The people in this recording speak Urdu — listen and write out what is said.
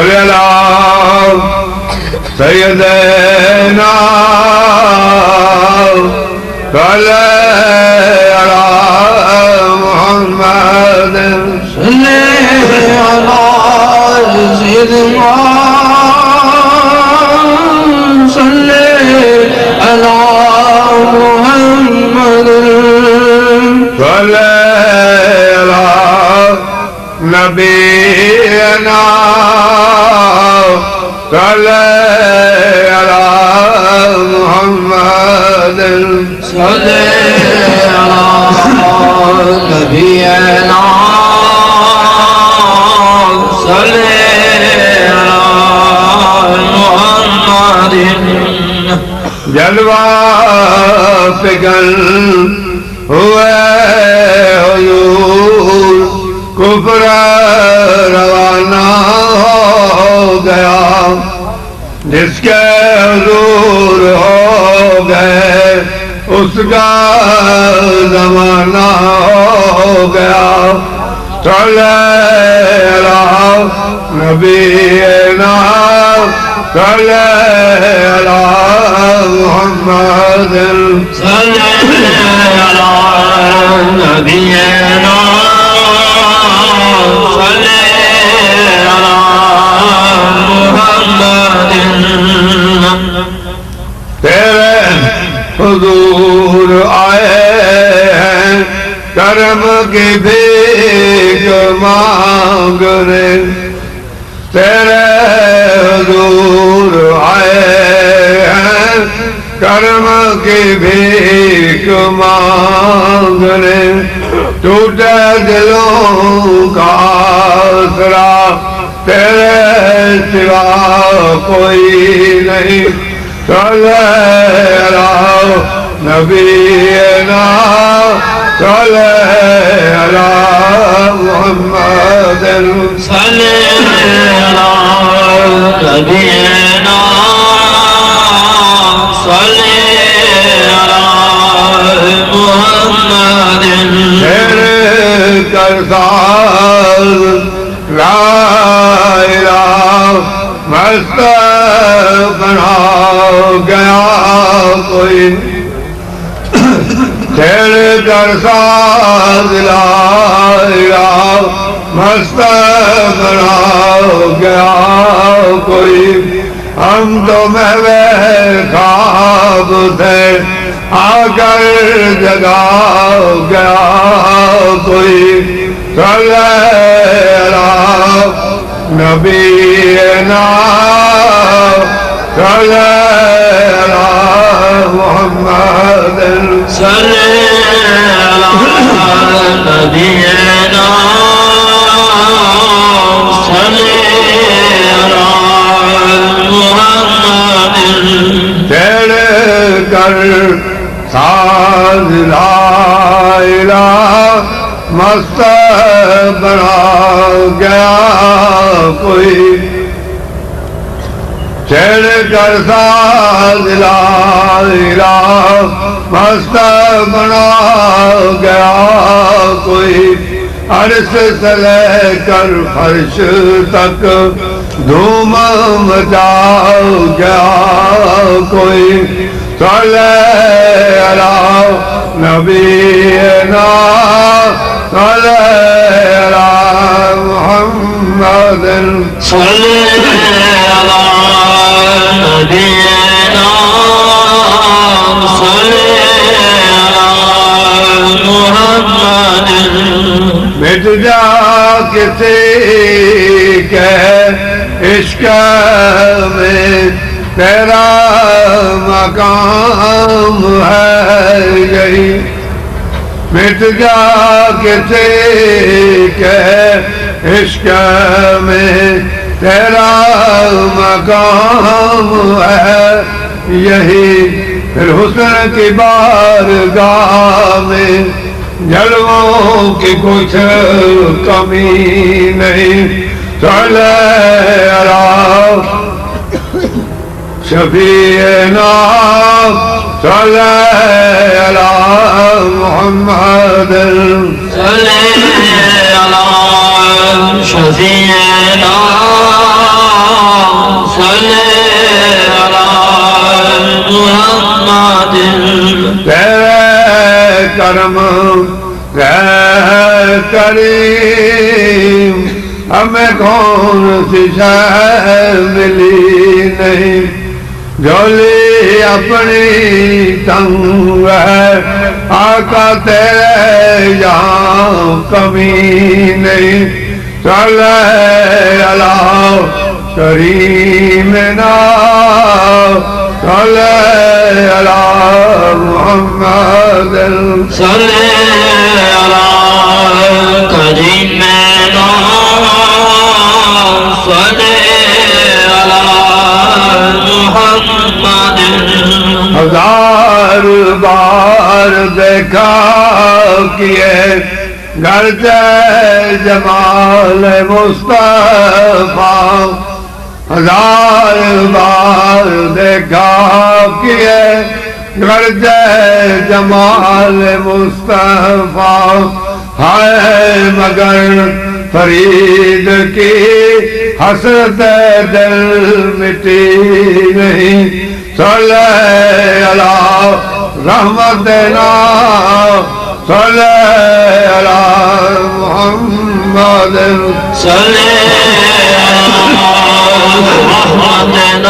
صلی اللہ سیدنا صلی اللہ محمد صلی اللہ سیدنا صلی اللہ محمد صلی اللہ نبینا صلی اللہ محمد صلی اللہ نبینا صلی اللہ محمد جلوہ فکر ہوئے حضور کفر روانہ ہو گیا جس کے حضور ہو گئے اس کا زمانہ ہو گیا صلی اللہ نبینا صلی اللہ محمد صلی اللہ نبینا صلی اللہ محمد تیرے حضور آئے ہیں کرم کی بھیک مانگنے تیرے حضور آئے ہیں کرم کی بھیک مانگنے ٹوٹے دلوں کا آسرا تیرے سوا کوئی نہیں صلی اللہ نبینا صلی اللہ محمد صلی اللہ نبینا صلی اللہ محمد تیرے کرساز لا الہ مست بنا گیا کوئی تیرے کرساز لا الہ مست بنا گیا کوئی ہم تو محو خواب تھے آ کر جگا گیا کوئی صلی اللہ نبینا صلی اللہ محمد صلی اللہ نبینا صلی اللہ محمد تیرے کر ساز لا الہ مست بنا گیا کوئی تیرے کر ساز لا الہ مست بنا گیا کوئی عرش سے لے کر فرش تک دھوم مچا گیا کوئی صلی اللہ نبینا صلی اللہ محمد صلی اللہ نبینا صلی اللہ محمد مٹ جا کسی کے عشق میں تیرا مقام ہے یہی مٹ جا کسی کے عشق میں تیرا مقام ہے یہی پھر حسن کی بارگاہ میں جلووں کی کچھ کمی نہیں صلی اللہ شفیعنا صلی اللہ محمد صلی اللہ شفیعنا صلی علی محمد تیرے کرم ہے کریم ہمیں کون سی شے ملی نہیں جھولی اپنی تنگ ہے آقا تیرے یہاں کمی نہیں صلی علی کریمنا صلی علی محمد صلی علی کریمنا صلی علی محمد ہزار بار دیکھا کیے گرچہ جمال مصطفیٰ ہزار بار دیکھا کیے گرچہ جمال مصطفیٰ ہے مگر فرید کی حسرت دل مٹی نہیں صلی علی رحمتنا صلی علی محمد صلی علی محمد